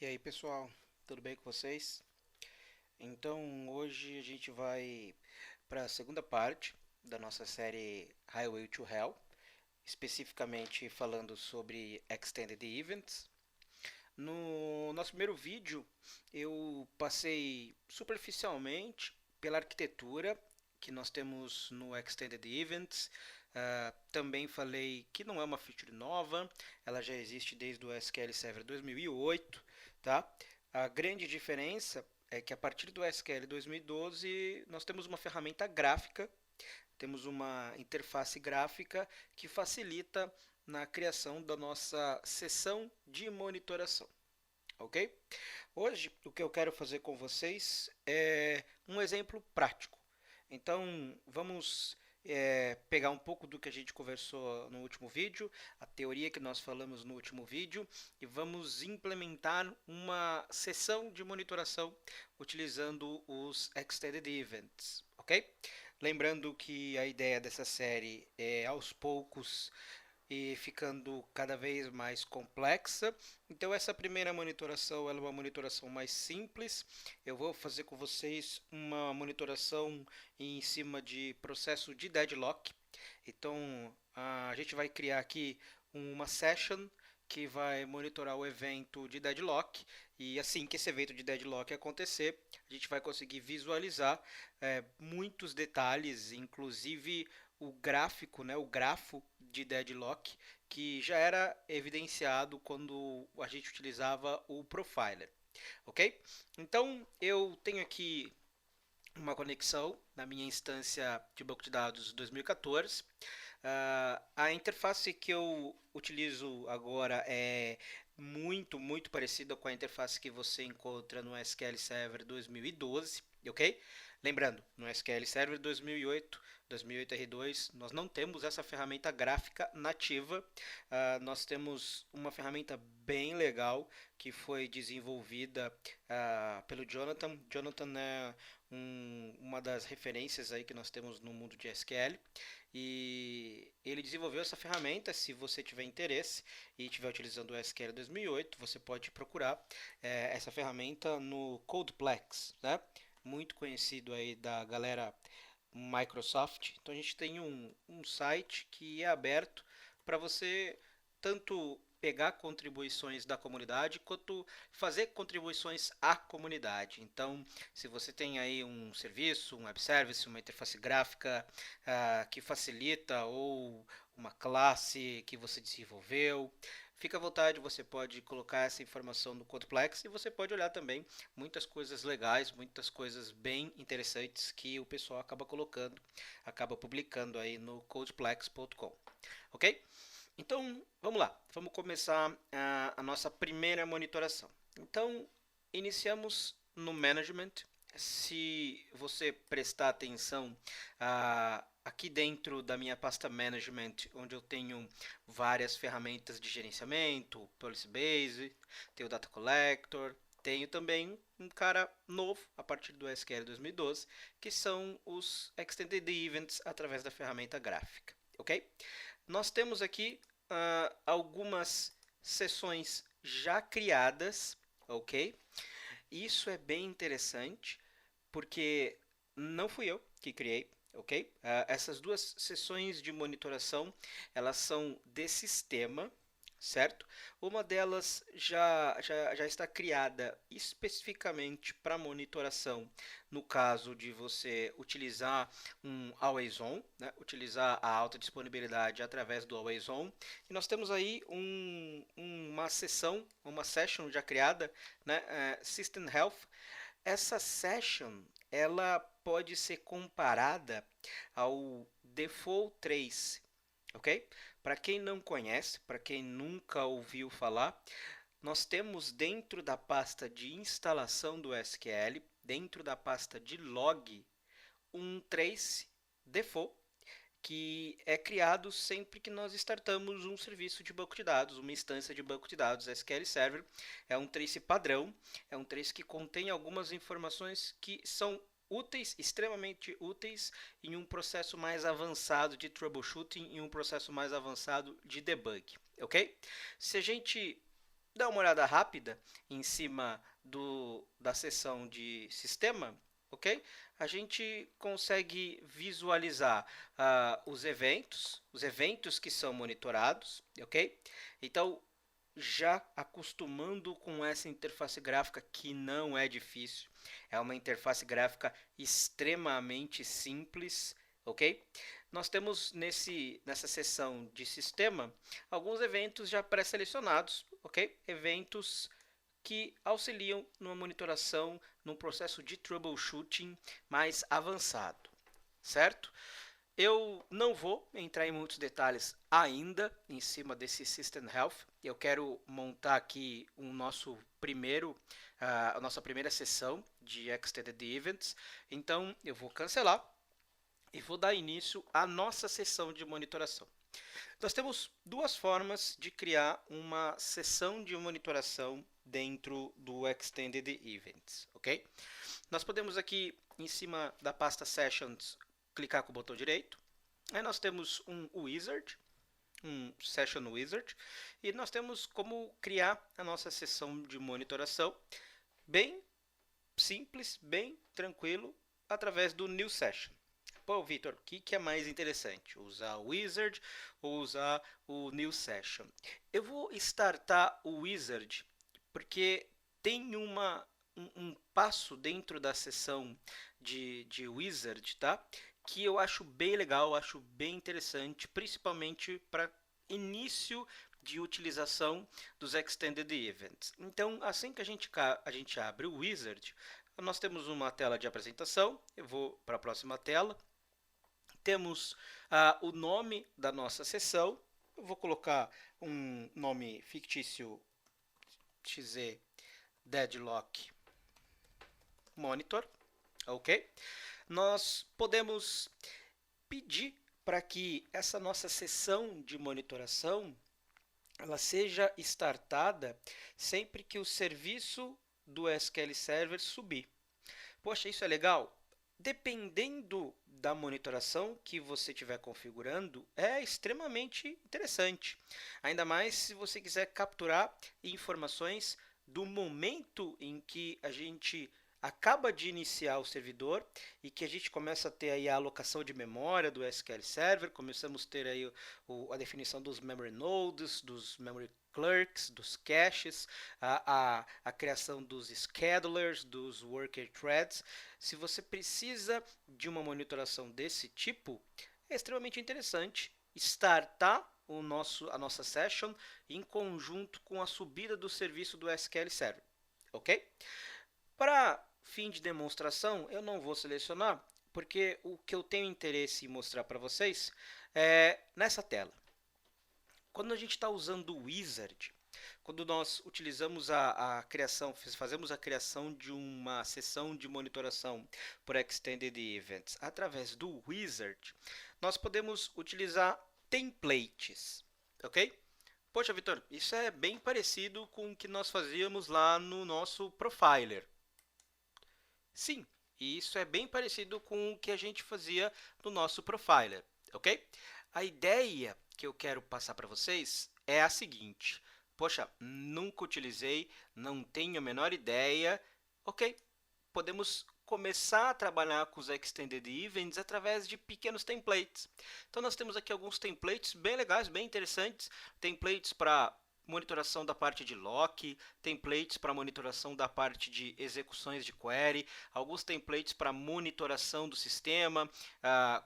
E aí pessoal, tudo bem com vocês? Então hoje a gente vai para a segunda parte da nossa série Highway to Hell, especificamente falando sobre Extended Events. No nosso primeiro vídeo eu passei superficialmente pela arquitetura que nós temos no Extended Events. Também falei que não é uma feature nova, ela já existe desde o SQL Server 2008, tá? A grande diferença é que a partir do SQL 2012 nós temos uma ferramenta gráfica, temos uma interface gráfica que facilita na criação da nossa sessão de monitoração, ok? Hoje o que eu quero fazer com vocês é um exemplo prático. Então vamos pegar um pouco do que a gente conversou no último vídeo, a teoria que nós falamos no último vídeo, e vamos implementar uma sessão de monitoração utilizando os Extended Events, ok? Lembrando que a ideia dessa série é aos poucos e ficando cada vez mais complexa. Então essa primeira monitoração ela é uma monitoração mais simples. Eu vou fazer com vocês uma monitoração em cima de processo de deadlock. Então a gente vai criar aqui uma session que vai monitorar o evento de deadlock e assim que esse evento de deadlock acontecer, a gente vai conseguir visualizar muitos detalhes, inclusive o gráfico, né, o grafo de deadlock que já era evidenciado quando a gente utilizava o profiler, ok? Então eu tenho aqui uma conexão na minha instância de banco de dados 2014. A interface que eu utilizo agora é muito parecida com a interface que você encontra no SQL Server 2012, ok? Lembrando, no SQL Server 2008, 2008 R2, nós não temos essa ferramenta gráfica nativa. Nós temos uma ferramenta bem legal que foi desenvolvida pelo Jonathan. Jonathan é uma das referências aí que nós temos no mundo de SQL. E ele desenvolveu essa ferramenta. Se você tiver interesse e estiver utilizando o SQL 2008, você pode procurar essa ferramenta no Codeplex, né? Muito conhecido aí da galera Microsoft. Então a gente tem um site que é aberto para você tanto pegar contribuições da comunidade quanto fazer contribuições à comunidade. Então, se você tem aí um serviço, um web service, uma interface gráfica que facilita ou uma classe que você desenvolveu, fica à vontade, você pode colocar essa informação no Codeplex e você pode olhar também muitas coisas legais, muitas coisas bem interessantes que o pessoal acaba colocando, acaba publicando aí no codeplex.com, ok? Então, vamos lá, vamos começar a nossa primeira monitoração. Então, iniciamos no Management. Se você prestar atenção aqui dentro da minha pasta Management, onde eu tenho várias ferramentas de gerenciamento, Policy Base, tenho Data Collector, tenho também um cara novo a partir do SQL 2012, que são os Extended Events através da ferramenta gráfica, ok? Nós temos aqui algumas sessões já criadas, ok? Isso é bem interessante, porque não fui eu que criei, ok? Essas duas sessões de monitoração, elas são de sistema, certo? Uma delas já está criada especificamente para monitoração, no caso de você utilizar um Always On, né? Utilizar a alta disponibilidade através do Always On. E nós temos aí uma sessão, uma session já criada, né? System Health. Essa session ela pode ser comparada ao Default 3, ok? Para quem não conhece, para quem nunca ouviu falar, nós temos dentro da pasta de instalação do SQL, dentro da pasta de log, um trace default que é criado sempre que nós startamos um serviço de banco de dados, uma instância de banco de dados SQL Server. É um trace padrão, é um trace que contém algumas informações que são úteis, extremamente úteis em um processo mais avançado de troubleshooting, em um processo mais avançado de debug, ok? Se a gente dar uma olhada rápida em cima da seção de sistema, ok? A gente consegue visualizar os eventos que são monitorados, ok? Então, já acostumando com essa interface gráfica que não é difícil, é uma interface gráfica extremamente simples, ok? Nós temos nessa seção de sistema alguns eventos já pré-selecionados, ok? Eventos que auxiliam numa monitoração, num processo de troubleshooting mais avançado, certo? Eu não vou entrar em muitos detalhes ainda em cima desse System Health. Eu quero montar aqui a nossa primeira sessão de Extended Events. Então, eu vou cancelar e vou dar início à nossa sessão de monitoração. Nós temos duas formas de criar uma sessão de monitoração dentro do Extended Events, ok? Nós podemos aqui em cima da pasta Sessions clicar com o botão direito. Aí nós temos um Wizard, um Session Wizard, e nós temos como criar a nossa sessão de monitoração bem simples, bem tranquilo, através do New Session. Pô, Victor, o que é mais interessante? Usar o Wizard ou usar o New Session? Eu vou startar o Wizard porque tem um passo dentro da sessão de Wizard, tá? Que eu acho bem legal, acho bem interessante, principalmente para início de utilização dos Extended Events. Então, assim que a gente abre o Wizard, nós temos uma tela de apresentação. Eu vou para a próxima tela. Temos o nome da nossa sessão. Eu vou colocar um nome fictício XZ Deadlock Monitor, ok? Nós podemos pedir para que essa nossa sessão de monitoração ela seja startada sempre que o serviço do SQL Server subir. Poxa, isso é legal? Dependendo da monitoração que você estiver configurando, é extremamente interessante. Ainda mais se você quiser capturar informações do momento em que a gente acaba de iniciar o servidor e que a gente começa a ter aí a alocação de memória do SQL Server, começamos a ter aí a definição dos memory nodes, dos memory clerks, dos caches, a criação dos schedulers, dos worker threads. Se você precisa de uma monitoração desse tipo, é extremamente interessante startar a nossa session em conjunto com a subida do serviço do SQL Server, ok? Para fim de demonstração, eu não vou selecionar, porque o que eu tenho interesse em mostrar para vocês é nessa tela. Quando a gente está usando o Wizard, quando nós utilizamos fazemos a criação de uma sessão de monitoração por Extended Events através do Wizard, nós podemos utilizar templates, ok? Poxa, Vitor, isso é bem parecido com o que nós fazíamos lá no nosso Profiler. Sim, e isso é bem parecido com o que a gente fazia no nosso Profiler, ok? A ideia que eu quero passar para vocês é a seguinte. Poxa, nunca utilizei, não tenho a menor ideia. Ok, podemos começar a trabalhar com os Extended Events através de pequenos templates. Então, nós temos aqui alguns templates bem legais, bem interessantes. Templates para monitoração da parte de lock, templates para monitoração da parte de execuções de query, alguns templates para monitoração do sistema,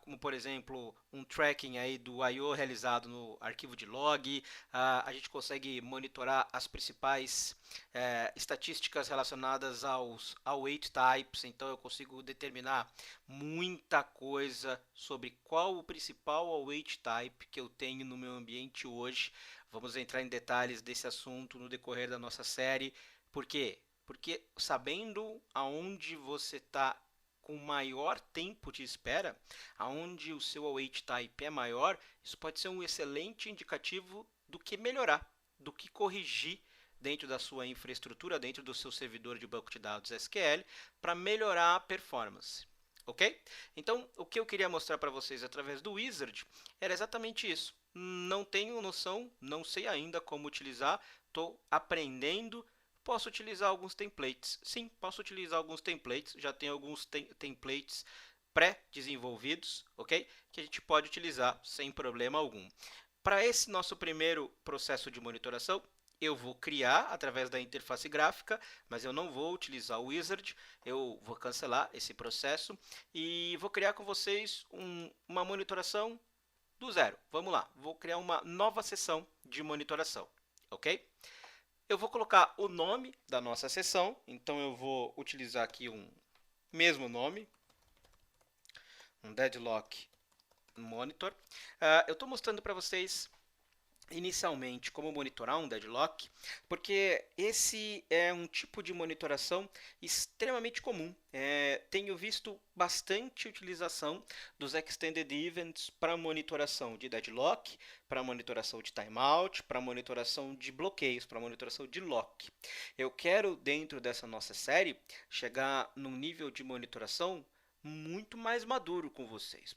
como por exemplo um tracking aí do I/O realizado no arquivo de log. A gente consegue monitorar as principais estatísticas relacionadas ao await types, então eu consigo determinar muita coisa sobre qual o principal await type que eu tenho no meu ambiente hoje. Vamos entrar em detalhes desse assunto no decorrer da nossa série. Por quê? Porque sabendo aonde você está com maior tempo de espera, aonde o seu await type é maior, isso pode ser um excelente indicativo do que melhorar, do que corrigir dentro da sua infraestrutura, dentro do seu servidor de banco de dados SQL, para melhorar a performance. Ok? Então, o que eu queria mostrar para vocês através do Wizard era exatamente isso. Não tenho noção, não sei ainda como utilizar, estou aprendendo, posso utilizar alguns templates. Sim, posso utilizar alguns templates, já tem alguns templates pré-desenvolvidos, ok? Que a gente pode utilizar sem problema algum. Para esse nosso primeiro processo de monitoração, eu vou criar através da interface gráfica, mas eu não vou utilizar o wizard, eu vou cancelar esse processo e vou criar com vocês uma monitoração do zero. Vamos lá, vou criar uma nova sessão de monitoração, ok? Eu vou colocar o nome da nossa sessão, então eu vou utilizar aqui um mesmo nome, um Deadlock Monitor. Eu estou mostrando para vocês inicialmente como monitorar um deadlock, porque esse é um tipo de monitoração extremamente comum. Tenho visto bastante utilização dos Extended Events para monitoração de deadlock, para monitoração de timeout, para monitoração de bloqueios, para monitoração de lock. Eu quero, dentro dessa nossa série, chegar num nível de monitoração muito mais maduro com vocês.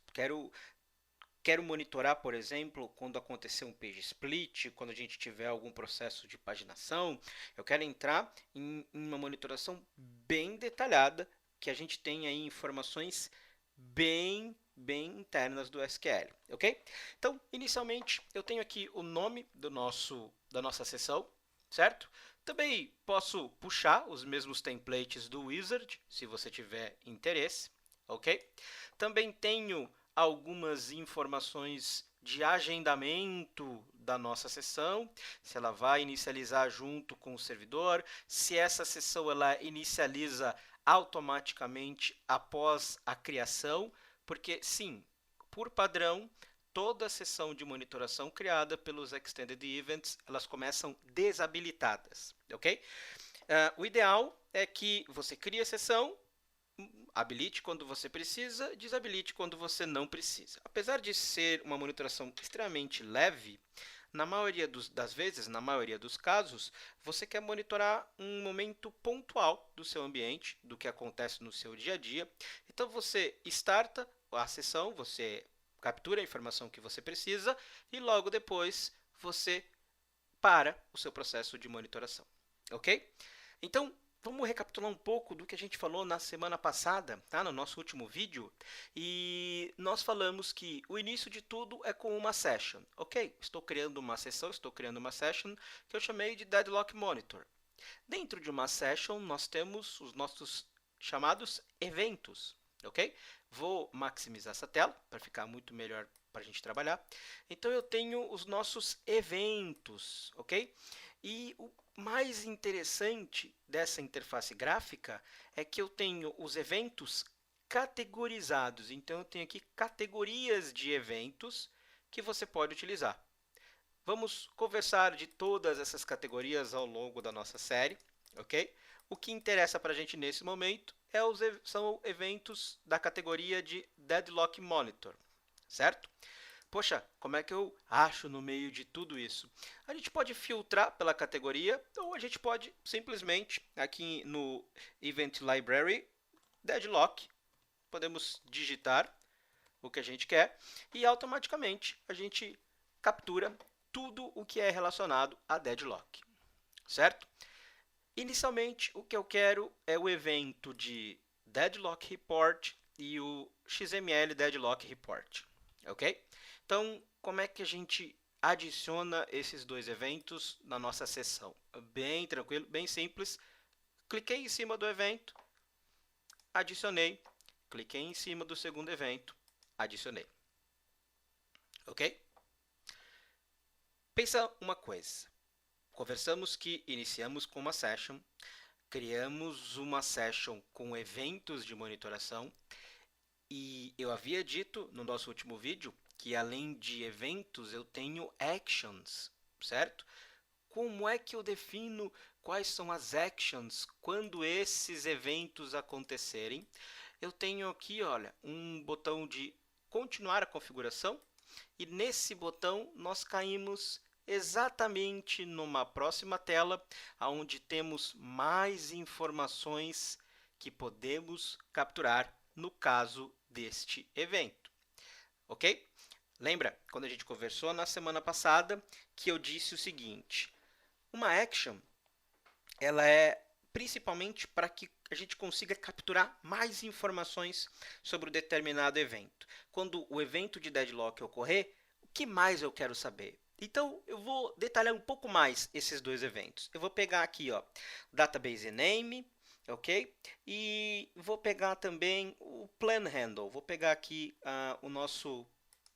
Quero monitorar, por exemplo, quando acontecer um page split, quando a gente tiver algum processo de paginação. Eu quero entrar em uma monitoração bem detalhada, que a gente tenha aí informações bem internas do SQL, ok? Então, inicialmente, eu tenho aqui o nome da nossa sessão, certo? Também posso puxar os mesmos templates do Wizard, se você tiver interesse, ok? Também tenho algumas informações de agendamento da nossa sessão, se ela vai inicializar junto com o servidor, se essa sessão ela inicializa automaticamente após a criação, porque sim, por padrão, toda sessão de monitoração criada pelos Extended Events, elas começam desabilitadas, ok? O ideal é que você crie a sessão, habilite quando você precisa, desabilite quando você não precisa. Apesar de ser uma monitoração extremamente leve, na maioria das vezes, na maioria dos casos, você quer monitorar um momento pontual do seu ambiente, do que acontece no seu dia a dia. Então você starta a sessão, você captura a informação que você precisa e logo depois você para o seu processo de monitoração, ok? Então, vamos recapitular um pouco do que a gente falou na semana passada, tá? No nosso último vídeo. E nós falamos que o início de tudo é com uma session. Ok, estou criando uma sessão, estou criando uma session que eu chamei de Deadlock Monitor. Dentro de uma session, nós temos os nossos chamados eventos. Ok? Vou maximizar essa tela para ficar muito melhor para a gente trabalhar. Então, eu tenho os nossos eventos. Ok? E o mais interessante dessa interface gráfica é que eu tenho os eventos categorizados. Então, eu tenho aqui categorias de eventos que você pode utilizar. Vamos conversar de todas essas categorias ao longo da nossa série, ok? O que interessa para a gente nesse momento são eventos da categoria de Deadlock Monitor, certo? Poxa, como é que eu acho no meio de tudo isso? A gente pode filtrar pela categoria ou a gente pode simplesmente, aqui no Event Library, Deadlock, podemos digitar o que a gente quer e automaticamente a gente captura tudo o que é relacionado a Deadlock, certo? Inicialmente, o que eu quero é o evento de Deadlock Report e o XML Deadlock Report, ok? Então, como é que a gente adiciona esses dois eventos na nossa sessão? Bem tranquilo, bem simples. Cliquei em cima do evento, adicionei. Cliquei em cima do segundo evento, adicionei. Ok? Pensa uma coisa. Conversamos que iniciamos com uma session, criamos uma session com eventos de monitoração e eu havia dito no nosso último vídeo que além de eventos eu tenho actions, certo? Como é que eu defino quais são as actions quando esses eventos acontecerem? Eu tenho aqui, olha, um botão de continuar a configuração e nesse botão nós caímos exatamente numa próxima tela, onde temos mais informações que podemos capturar no caso deste evento, ok? Lembra quando a gente conversou na semana passada que eu disse o seguinte: Uma action, ela é principalmente para que a gente consiga capturar mais informações sobre um determinado evento. Quando o evento de deadlock ocorrer, o que mais eu quero saber? Então, eu vou detalhar um pouco mais esses dois eventos. Eu vou pegar aqui, ó, database name, ok? E vou pegar também o plan handle. Vou pegar aqui o nosso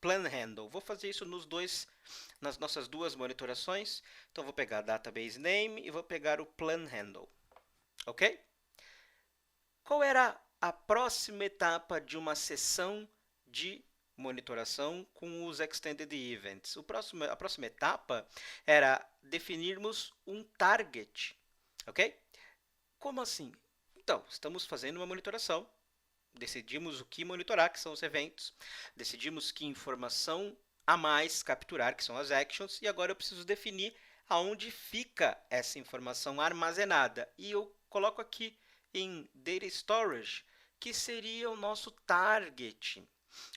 plan handle. Vou fazer isso nas nossas duas monitorações. Então, vou pegar database name e vou pegar o plan handle. Ok? Qual era a próxima etapa de uma sessão de monitoração com os Extended Events? A próxima etapa era definirmos um target. Ok? Como assim? Então, estamos fazendo uma monitoração. Decidimos o que monitorar, que são os eventos. Decidimos que informação a mais capturar, que são as actions. E agora eu preciso definir aonde fica essa informação armazenada. E eu coloco aqui em Data Storage, que seria o nosso target.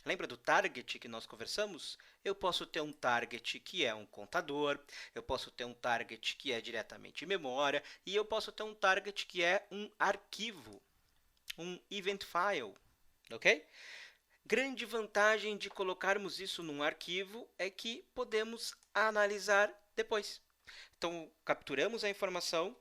Lembra do target que nós conversamos? Eu posso ter um target que é um contador, eu posso ter um target que é diretamente memória, e eu posso ter um target que é um arquivo, um event file, ok? Grande vantagem de colocarmos isso num arquivo é que podemos analisar depois. Então, capturamos a informação,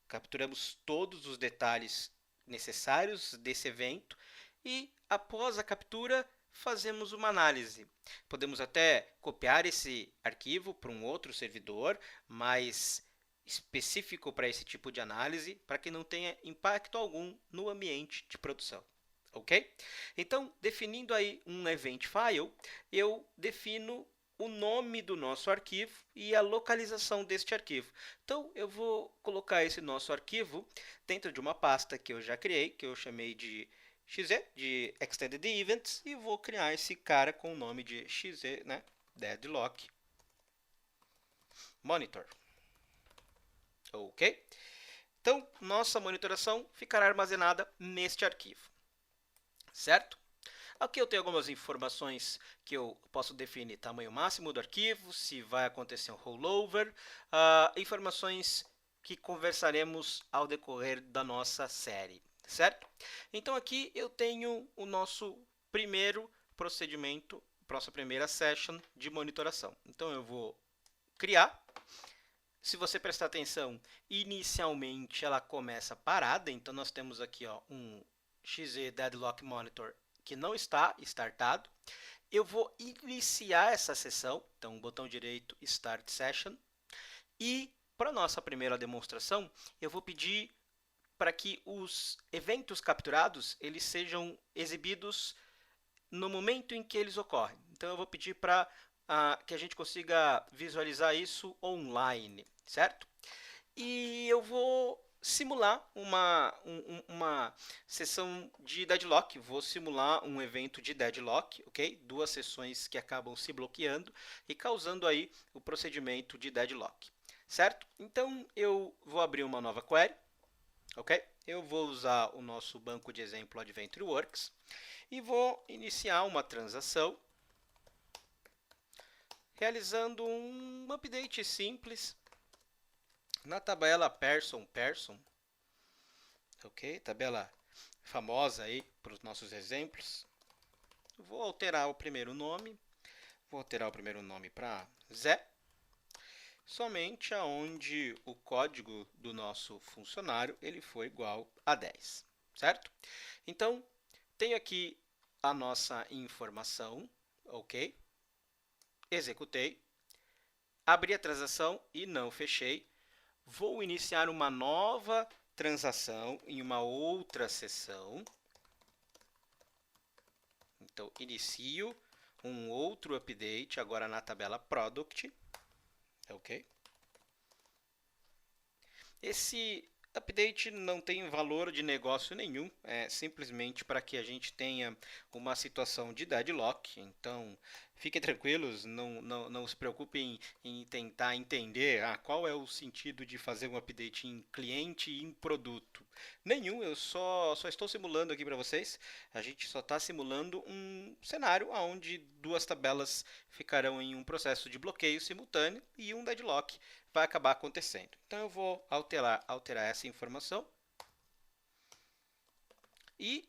capturamos todos os detalhes necessários desse evento e, após a captura, fazemos uma análise. Podemos até copiar esse arquivo para um outro servidor, mais específico para esse tipo de análise, para que não tenha impacto algum no ambiente de produção. Ok? Então, definindo aí um event file, eu defino o nome do nosso arquivo e a localização deste arquivo. Então, eu vou colocar esse nosso arquivo dentro de uma pasta que eu já criei, que eu chamei de XZ, de Extended Events, e vou criar esse cara com o nome de XZ, né? Deadlock Monitor. Ok? Então, nossa monitoração ficará armazenada neste arquivo. Certo? Aqui eu tenho algumas informações que eu posso definir: tamanho máximo do arquivo, se vai acontecer um rollover, informações que conversaremos ao decorrer da nossa série, certo? Então aqui eu tenho o nosso primeiro procedimento, nossa primeira session de monitoração. Então eu vou criar. Se você prestar atenção, inicialmente ela começa parada, então nós temos aqui um XZ Deadlock Monitor que não está startado. Eu vou iniciar essa sessão, então botão direito Start Session, e para nossa primeira demonstração, eu vou pedir para que os eventos capturados eles sejam exibidos no momento em que eles ocorrem. Então eu vou pedir para que a gente consiga visualizar isso online, certo? E eu vou simular uma sessão de deadlock, vou simular um evento de deadlock, ok? Duas sessões que acabam se bloqueando e causando aí o procedimento de deadlock, certo? Então eu vou abrir uma nova query, ok? Eu vou usar o nosso banco de exemplo AdventureWorks e vou iniciar uma transação realizando um update simples na tabela person, ok? Tabela famosa aí para os nossos exemplos. Vou alterar o primeiro nome, para Zé, somente aonde o código do nosso funcionário ele for igual a 10, certo? Então, tenho aqui a nossa informação, ok? Executei, abri a transação e não fechei. Vou iniciar uma nova transação em uma outra sessão. Então, inicio um outro update agora na tabela Product. Ok? Esse update não tem valor de negócio nenhum, é simplesmente para que a gente tenha uma situação de deadlock. Então, Fiquem tranquilos, não se preocupem em tentar entender qual é o sentido de fazer um update em cliente e em produto. Nenhum, eu só estou simulando aqui para vocês. A gente só está simulando um cenário onde duas tabelas ficarão em um processo de bloqueio simultâneo e um deadlock vai acabar acontecendo. Então eu vou alterar essa informação e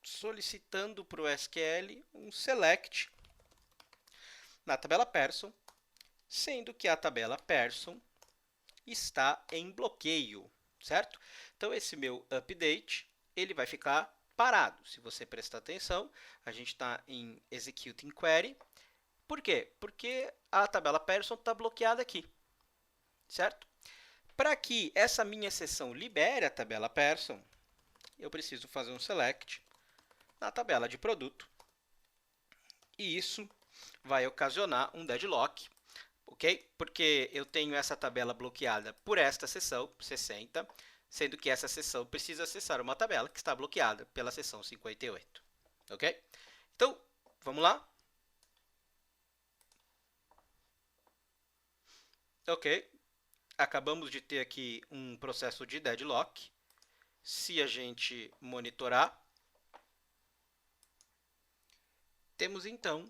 solicitando para o SQL um select na tabela person, sendo que a tabela person está em bloqueio, certo? Então esse meu update ele vai ficar parado. Se você prestar atenção, a gente está em executing query. Por quê? Porque a tabela person está bloqueada aqui, certo? Para que essa minha seção libere a tabela person, eu preciso fazer um select na tabela de produto. E isso vai ocasionar um deadlock, ok? Porque eu tenho essa tabela bloqueada por esta seção, 60, sendo que essa seção precisa acessar uma tabela que está bloqueada pela seção 58, ok? Então, vamos lá? Ok, acabamos de ter aqui um processo de deadlock. Se a gente monitorar, temos então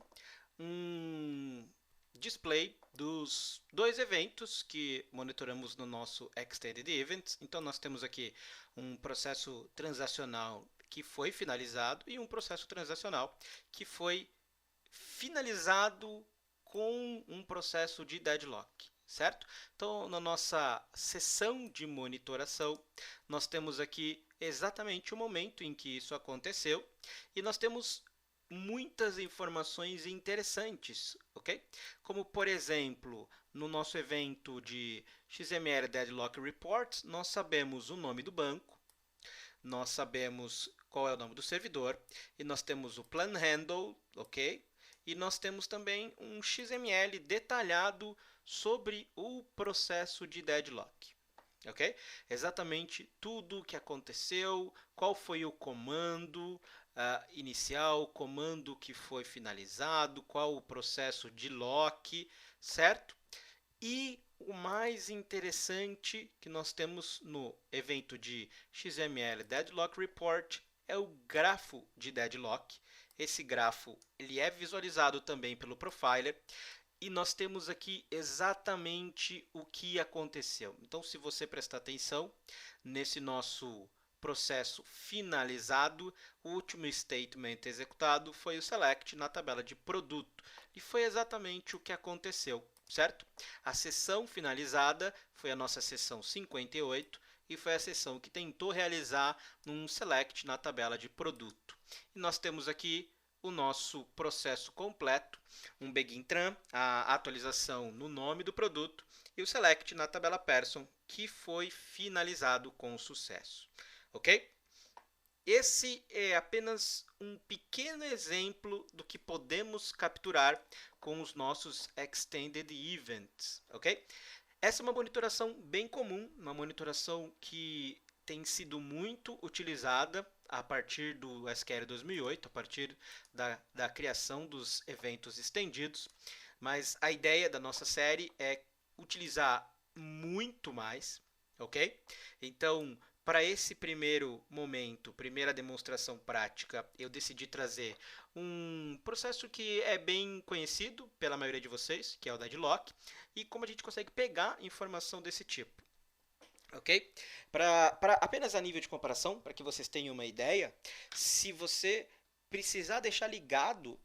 um display dos dois eventos que monitoramos no nosso Extended Events. Então, nós temos aqui um processo transacional que foi finalizado e um processo transacional que foi finalizado com um processo de deadlock, certo? Então, na nossa sessão de monitoração, nós temos aqui exatamente o momento em que isso aconteceu e nós temos muitas informações interessantes, ok? Como, por exemplo, no nosso evento de XML Deadlock Reports, nós sabemos o nome do banco, nós sabemos qual é o nome do servidor, e nós temos o plan handle, ok? E nós temos também um XML detalhado sobre o processo de deadlock, ok? Exatamente tudo o que aconteceu, qual foi o comando inicial, comando que foi finalizado, qual o processo de lock, certo? E o mais interessante que nós temos no evento de XML Deadlock Report é o grafo de deadlock. Esse grafo ele é visualizado também pelo profiler e nós temos aqui exatamente o que aconteceu. Então, se você prestar atenção nesse nosso processo finalizado, o último statement executado foi o select na tabela de produto. E foi exatamente o que aconteceu, certo? A sessão finalizada foi a nossa sessão 58 e foi a sessão que tentou realizar um select na tabela de produto. E nós temos aqui o nosso processo completo, um begin tran, a atualização no nome do produto e o select na tabela person, que foi finalizado com sucesso. Ok? Esse é apenas um pequeno exemplo do que podemos capturar com os nossos Extended Events. Ok? Essa é uma monitoração bem comum, uma monitoração que tem sido muito utilizada a partir do SQL 2008, a partir da criação dos eventos estendidos, mas a ideia da nossa série é utilizar muito mais, ok? Então, para esse primeiro momento, primeira demonstração prática, eu decidi trazer um processo que é bem conhecido pela maioria de vocês, que é o deadlock, e como a gente consegue pegar informação desse tipo. Ok? Apenas a nível de comparação, para que vocês tenham uma ideia, se você precisar deixar ligado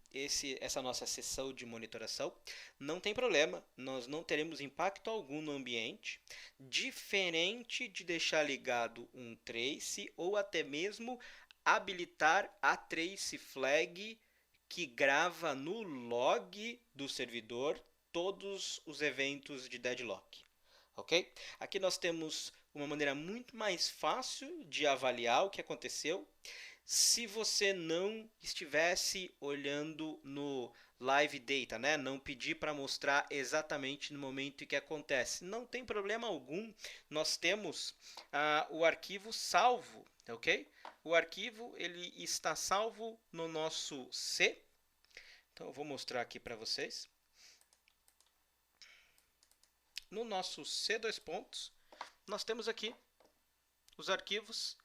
essa nossa sessão de monitoração, não tem problema, nós não teremos impacto algum no ambiente, diferente de deixar ligado um trace ou até mesmo habilitar a trace flag que grava no log do servidor todos os eventos de deadlock. Ok? Aqui nós temos uma maneira muito mais fácil de avaliar o que aconteceu se você não estivesse olhando no live data, né? Não pedir para mostrar exatamente no momento em que acontece. Não tem problema algum, nós temos o arquivo salvo, ok? O arquivo ele está salvo no nosso C, Então eu vou mostrar aqui para vocês. No nosso C2 pontos, nós temos aqui os arquivos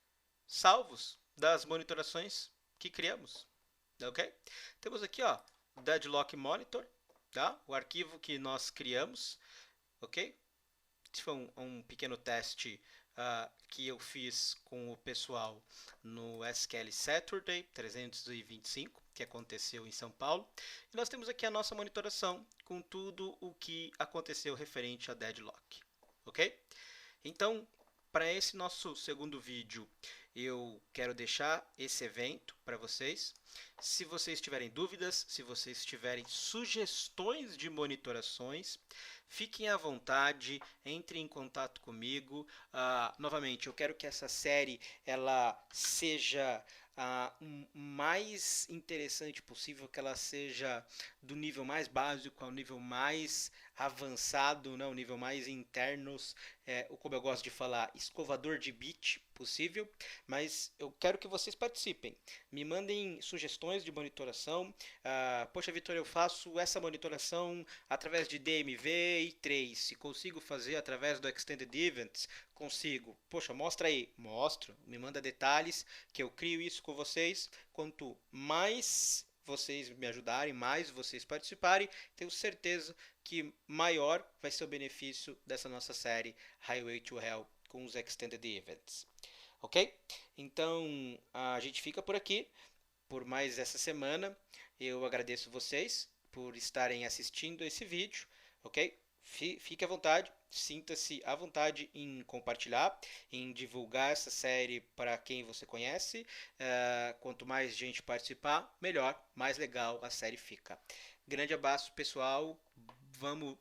salvos das monitorações que criamos, ok? Temos aqui, ó, Deadlock Monitor, tá? O arquivo que nós criamos, ok? Esse foi um pequeno teste que eu fiz com o pessoal no SQL Saturday 325, que aconteceu em São Paulo. E nós temos aqui a nossa monitoração com tudo o que aconteceu referente a Deadlock, ok? Então, para esse nosso segundo vídeo, eu quero deixar esse evento para vocês. Se vocês tiverem dúvidas, se vocês tiverem sugestões de monitorações, fiquem à vontade, entrem em contato comigo. Novamente, eu quero que essa série ela seja mais interessante possível, que ela seja do nível mais básico ao nível mais avançado, né, o nível mais internos, como eu gosto de falar, escovador de bit possível, mas eu quero que vocês participem. Me mandem sugestões de monitoração. Poxa, Vitor, eu faço essa monitoração através de DMV e trace. Se consigo fazer através do Extended Events, consigo. Poxa, mostra aí. Mostro. Me manda detalhes que eu crio isso com vocês. Quanto mais vocês me ajudarem, mais vocês participarem, tenho certeza que maior vai ser o benefício dessa nossa série Highway to Hell com os Extended Events. Ok? Então a gente fica por aqui por mais essa semana. Eu agradeço vocês por estarem assistindo esse vídeo, ok? Fique à vontade, sinta-se à vontade em compartilhar, em divulgar essa série para quem você conhece. Quanto mais gente participar, melhor, mais legal a série fica. Grande abraço, pessoal. Vamos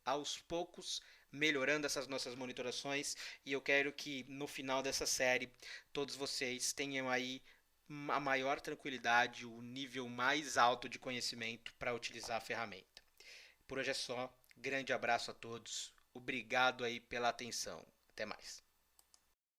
aos poucos melhorando essas nossas monitorações e eu quero que no final dessa série todos vocês tenham aí a maior tranquilidade, o nível mais alto de conhecimento para utilizar a ferramenta. Por hoje é só. Grande abraço a todos. Obrigado aí pela atenção. Até mais.